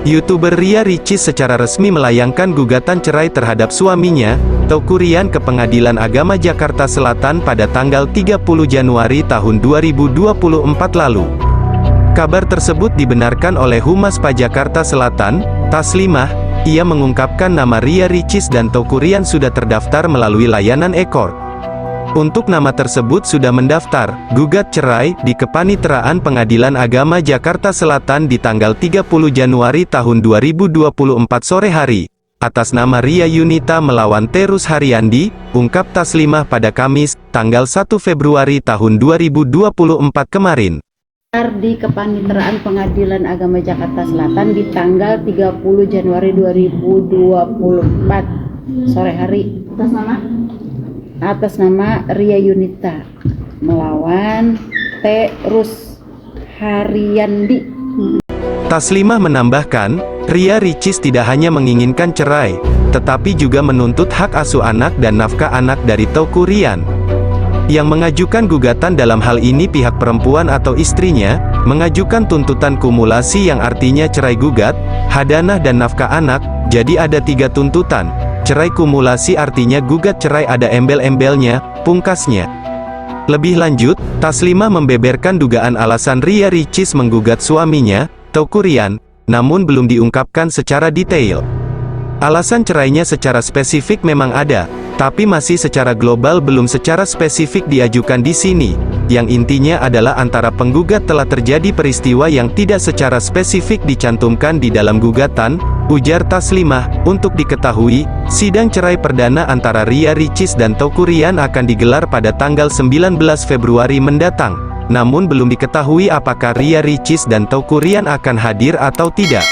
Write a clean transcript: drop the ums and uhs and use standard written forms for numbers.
YouTuber Ria Ricis secara resmi melayangkan gugatan cerai terhadap suaminya, Teuku Ryan ke Pengadilan Agama Jakarta Selatan pada tanggal 30 Januari tahun 2024 lalu. Kabar tersebut dibenarkan oleh Humas PAJ Jakarta Selatan, Taslimah. Ia mengungkapkan nama Ria Ricis dan Teuku Ryan sudah terdaftar melalui layanan e-court. Untuk nama tersebut sudah mendaftar, gugat cerai, di Kepaniteraan Pengadilan Agama Jakarta Selatan di tanggal 30 Januari tahun 2024 sore hari, atas nama Ria Yunita melawan Terus Haryandi, ungkap Taslimah pada Kamis, tanggal 1 Februari tahun 2024 kemarin. Di Kepaniteraan Pengadilan Agama Jakarta Selatan di tanggal 30 Januari 2024 sore hari, atas nama Ria Yunita melawan Terus Haryandi. Taslimah menambahkan, Ria Ricis tidak hanya menginginkan cerai, tetapi juga menuntut hak asuh anak dan nafkah anak dari Teuku Ryan. Yang mengajukan gugatan dalam hal ini pihak perempuan atau istrinya, mengajukan tuntutan kumulasi yang artinya cerai gugat, hadanah dan nafkah anak. Jadi ada 3 tuntutan. Cerai kumulasi artinya gugat cerai ada embel-embelnya, pungkasnya. Lebih lanjut, Taslimah membeberkan dugaan alasan Ria Ricis menggugat suaminya, Teuku Ryan, namun belum diungkapkan secara detail. Alasan cerainya secara spesifik memang ada, tapi masih secara global belum secara spesifik diajukan di sini. Yang intinya adalah antara penggugat telah terjadi peristiwa yang tidak secara spesifik dicantumkan di dalam gugatan, ujar Taslimah. Untuk diketahui, sidang cerai perdana antara Ria Ricis dan Teuku Ryan akan digelar pada tanggal 19 Februari mendatang. Namun belum diketahui apakah Ria Ricis dan Teuku Ryan akan hadir atau tidak.